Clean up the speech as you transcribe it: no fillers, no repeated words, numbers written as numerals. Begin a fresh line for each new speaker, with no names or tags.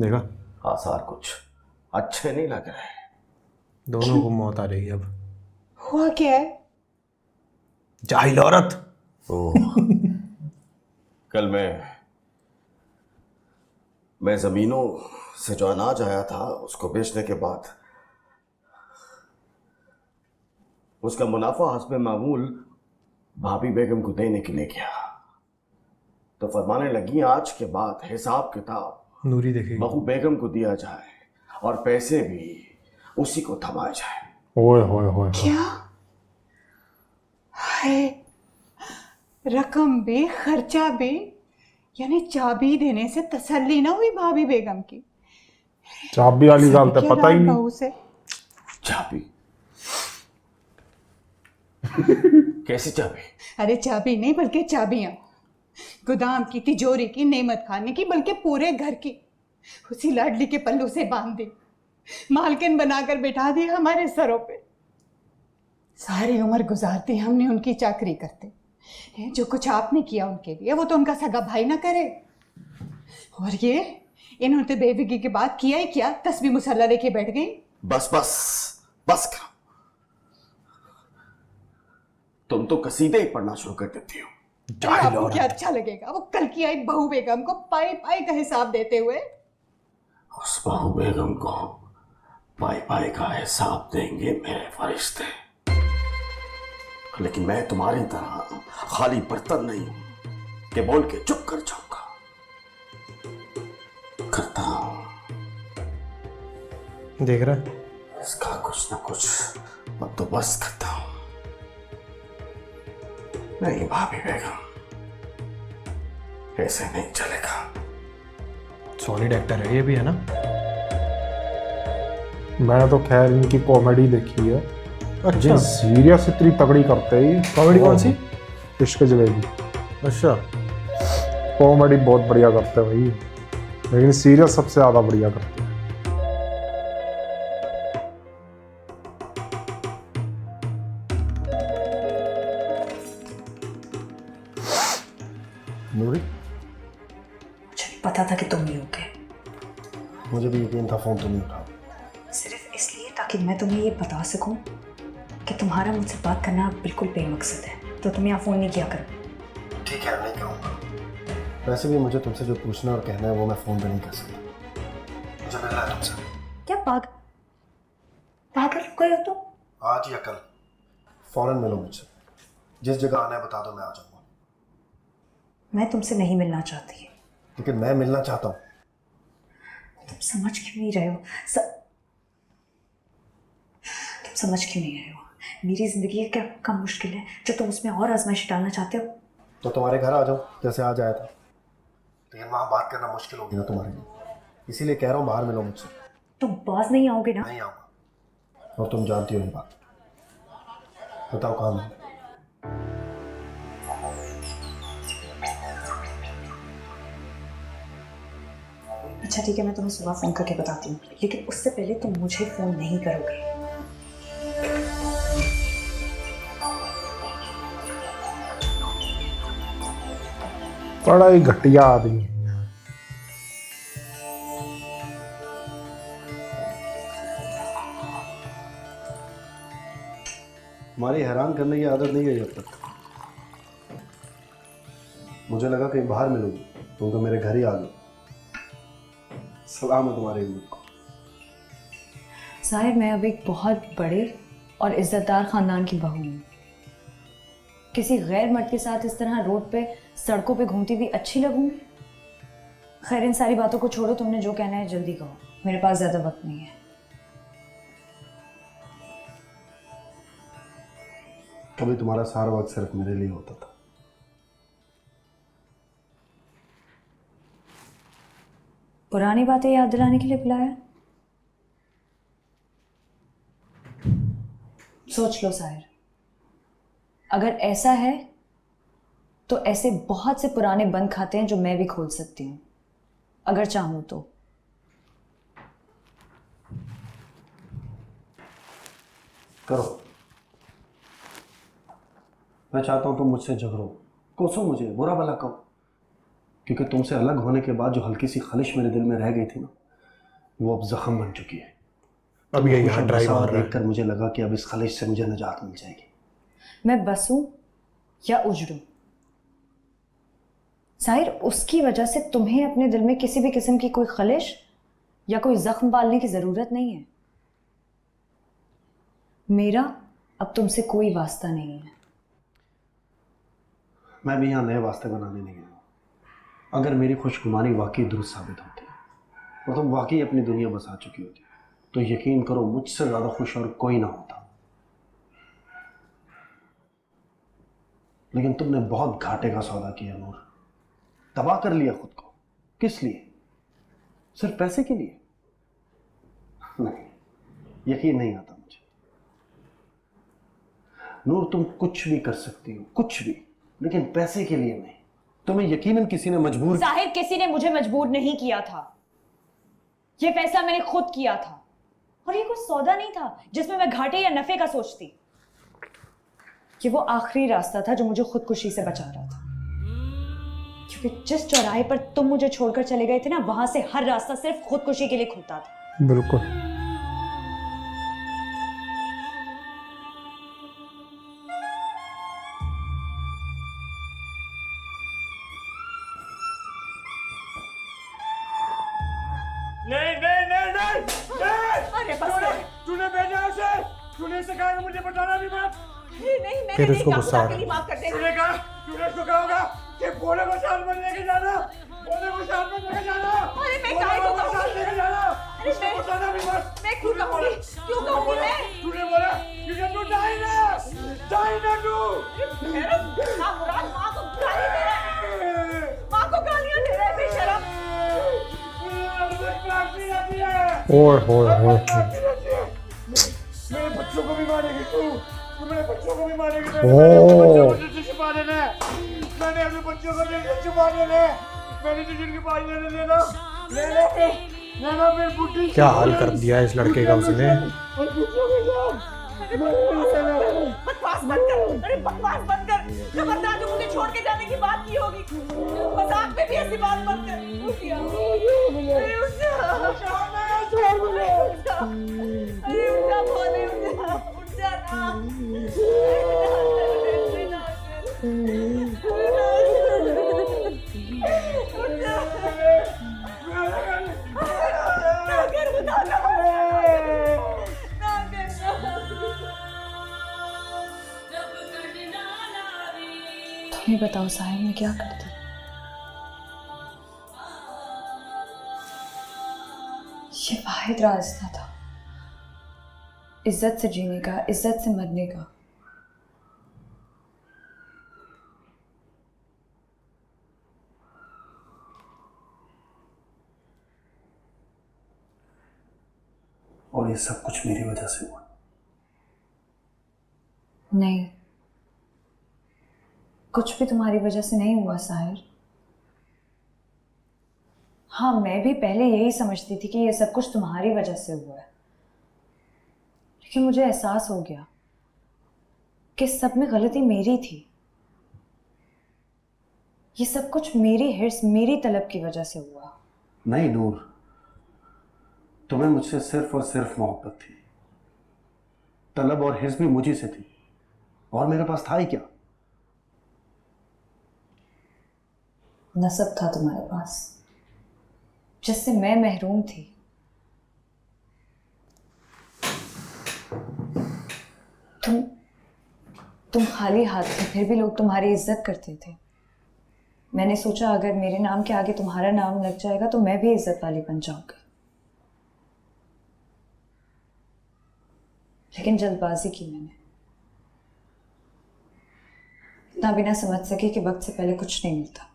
देखा,
आसार कुछ अच्छे नहीं लग रहे।
दोनों को मौत आ रही है अब।
हुआ क्या है?
जाहिल औरत।
ओह कल मैं जमीनों से जो अनाज आया था उसको बेचने के बाद उसका मुनाफा हस्बे मामूल भाभी बेगम को देने के लिए गया, तो फरमाने लगी आज के बाद हिसाब किताब
नूरी देखेगी।
बहू बेगम को दिया जाए और पैसे भी उसी को थमाए जाए।
ओए होए होए।
क्या? हाय, रकम भी खर्चा भी, यानी चाबी देने से तसल्ली ना हुई भाभी बेगम की।
चाबी वाली
सब
गाल तो
क्या
पता ही
रात
नहीं।
बहू से।
चाबी? कैसी चाबी?
अरे चाबी नहीं बल्कि चाबियां, गोदाम की, तिजोरी की, नेमत खाने की, बल्कि पूरे घर की उसी लाडली के पल्लू से बांध दी, मालकिन बनाकर बिठा दी हमारे सरों पे। सारी उम्र गुजार दी हमने उनकी चाकरी करते। जो कुछ आपने किया उनके लिए वो तो उनका सगा भाई ना करे। और ये इन्होंने बेविगी के बाद किया ही क्या, तस्बीह मुसल्ला लेके बैठ गई।
बस बस बस करो, तुम तो कसीदे ही पढ़ना शुरू कर देती हो।
आपको क्या अच्छा लगेगा वो कल की आई बहू बेगम को पाई पाई का हिसाब देते हुए?
उस बहू बेगम को पाई पाई का हिसाब देंगे मेरे फरिश्ते, लेकिन मैं तुम्हारी तरह खाली बर्तन नहीं हूं कि बोल के चुप कर जाऊंगा। करता हूं,
देख रहा है?
इसका कुछ ना कुछ बंदोबस्त करता हूं। नहीं भाभी बेगम, ऐसे नहीं चलेगा।
सॉलिड एक्टर है ये भी, है ना?
मैंने तो खैर इनकी कॉमेडी देखी है।
अच्छा,
सीरियस इतनी तगड़ी करते हैं।
कॉमेडी कौन सी?
इश्क जलेबी।
अच्छा,
कॉमेडी बहुत बढ़िया करते हैं भाई, लेकिन सीरियस सबसे ज्यादा बढ़िया करते हैं।
नूरी,
मुझे भी पता था कि तुम ही होगे।
मुझे भी यकीन था फोन तो नहीं उठा।
सिर्फ इसलिए ताकि मैं तुम्हें ये बता सकूं कि तुम्हारा मुझसे बात करना बिल्कुल बेमकसद है, तो तुम यहाँ फ़ोन नहीं किया करो।
ठीक है, नहीं कहूँगा। वैसे भी मुझे तुमसे जो पूछना और कहना है वो मैं फ़ोन पे नहीं कर सकता। मुझे मिलना है तुमसे।
क्या पागल हो गए हो तुम?
आज या कल फ़ौरन मिलो मुझसे। जिस जगह आना है बता दो, मैं आ जाऊँगा।
मैं तुमसे नहीं मिलना चाहती।
लेकिन मैं मिलना चाहता हूँ।
तुम समझ क्यों नहीं रहे हो? तुम समझ क्यों नहीं रहे हो? मेरी ज़िंदगी क्या कम मुश्किल है जो तुम उसमें और आजमाइश डालना चाहते हो?
तो तुम्हारे घर आ जाओ जैसे आज आया था, लेकिन वहाँ बात करना मुश्किल होगी ना तुम्हारे लिए, इसीलिए कह रहा हूँ बाहर मिलो मुझसे।
तुम बाज नहीं आओगे ना?
नहीं आऊँगा, और तुम जानती हो ये बात। बताओ कहाँ मिलो।
अच्छा ठीक है, मैं तुम्हें सुबह फ़ोन करके बताती हूँ, लेकिन उससे पहले तुम मुझे फ़ोन नहीं करोगे।
बड़ा ही घटिया आदमी है।
हमारी हैरान करने की आदत नहीं गई अब तक। मुझे लगा कहीं बाहर मिलोगी, तुम तो मेरे घर ही आ गए। सलाम है तुम्हारे हिम्मत को।
साहिर, मैं अब एक बहुत बड़े और इज्जतदार ख़ानदान की बहू हूँ। किसी गैर मर्द के साथ इस तरह रोड पे सड़कों पे घूमती हुई अच्छी लगूंगी? खैर, इन सारी बातों को छोड़ो, तुमने जो कहना है जल्दी कहो, मेरे पास ज़्यादा वक्त नहीं है।
कभी तुम्हारा सारा वक्त सिर्फ मेरे लिए होता था।
पुरानी बातें याद दिलाने के लिए बुलाया? सोच लो साहिर, अगर ऐसा है तो ऐसे बहुत से पुराने बंद खाते हैं जो मैं भी खोल सकती हूँ, अगर चाहूँ तो।
करो। मैं चाहता हूँ तुम मुझसे झगड़ो, कोसो मुझे, बुरा भला कहो, क्योंकि तुमसे अलग होने के बाद जो हल्की सी खलिश मेरे दिल में रह गई थी ना, वो अब जख्म बन चुकी है।
अब ये यहाँ
खुश और
ड्राइव
बसा
मार रहा है।
देखकर मुझे लगा कि अब इस खलिश से मुझे निजात मिल जाएगी।
मैं बसूं या उजड़ूं, साहिर, उसकी वजह से तुम्हें अपने दिल में किसी भी किस्म की कोई खलिश या कोई जख्म पालने की जरूरत नहीं है। मेरा अब तुमसे कोई वास्ता नहीं है।
मैं भी यहाँ नए वास्ते बनाने नहीं आया। अगर मेरी खुशगुमानी वाकई दुरुस्त साबित होती और तुम वाकई अपनी दुनिया बसा चुकी होती तो यकीन करो मुझसे ज्यादा खुश और कोई ना होता। लेकिन तुमने बहुत घाटे का सौदा किया नूर, तबाह कर लिया खुद को। किस लिए? सिर्फ पैसे के लिए? नहीं, यकीन नहीं आता मुझे। नूर, तुम कुछ भी कर सकती हो, कुछ भी, लेकिन पैसे के लिए नहीं। तुम्हें यकीनन किसी ने मजबूर।
साहिर, किसी ने मुझे मजबूर नहीं किया था। ये फैसला मैंने खुद किया था, और ये कोई सौदा नहीं था जिसमें मैं घाटे या नफे का सोचती। ये वो आखिरी रास्ता था जो मुझे खुदकुशी से बचा रहा था, क्योंकि जिस चौराहे पर तुम मुझे छोड़कर चले गए थे ना, वहां से हर रास्ता सिर्फ खुदकुशी के लिए खुलता था।
बिल्कुल।
नहीं नहीं नहीं नहीं नहीं!
अरे बस
तूने भेजा उसे, तूने सिखाया मुझे बताना भी मत।
नहीं मैंने
फिर
नहीं
उसको
कहा,
गुस्सा आ
खुदा के
रहा।
लिए माफ कर दे।
तूने उसको कहा होगा कि बोले को साथ में लेके जाना, बोले को साथ में लेके जाना,
अरे मैं
बोले
काहे
को
को
साथ लेके जाना।
अरे
उसको बताना भी मत।
मैं क्यों कहूंगी? क्यों कहूंगी मैं?
तूने बोला क्योंकि तू डाई ना तू।
हाँ, मुराद, माँ को गाली दे रहा है, माँ को गालियां दे रहा है बेशरम।
ओए होए होए।
मेरे बच्चों को भी मारेगी तू मेरे बच्चों को भी मारेगी।
ओह।
तुझे छुपा देना है, मैंने अपने बच्चों को तुझे छुपा देना है। मैंने तुझे उनके पास लेने लेना फिर बुढ़ी।
क्या हाल कर दिया है इस लड़के का उसने।
बकवास बंद कर, अरे बकवास बंद कर। खबरदार जो मुझे छोड़ के जाने की बात की होगी, मजाक में भी ऐसी बात मत कर। उठ जा, अरे उठ जा, अरे उठ जा, भोले उठ जा ना। उठ जा, ना कर, बता ना कर।
तुम ही बताओ साहिर, मैं क्या करती? ये वाहिद रास्ता था इज्जत से जीने का, इज्जत से मरने का।
और ये सब कुछ मेरी वजह से हुआ।
नहीं, कुछ भी तुम्हारी वजह से नहीं हुआ साहिर। हाँ, मैं भी पहले यही समझती थी कि ये सब कुछ तुम्हारी वजह से हुआ है, लेकिन मुझे एहसास हो गया कि सब में गलती मेरी थी। ये सब कुछ मेरी हिर्स, मेरी तलब की वजह से हुआ।
नहीं नूर, तुम्हें मुझसे सिर्फ और सिर्फ मोहब्बत थी। तलब और हिर्स भी मुझी से थी, और मेरे पास था ही क्या?
नसब था तुम्हारे पास, जिससे मैं महरूम थी। तुम खाली हाथ थे, फिर भी लोग तुम्हारी इज्जत करते थे। मैंने सोचा अगर मेरे नाम के आगे तुम्हारा नाम लग जाएगा तो मैं भी इज्जत वाली बन जाऊंगी, लेकिन जल्दबाजी की मैंने। इतना भी ना समझ सकी कि वक्त से पहले कुछ नहीं मिलता।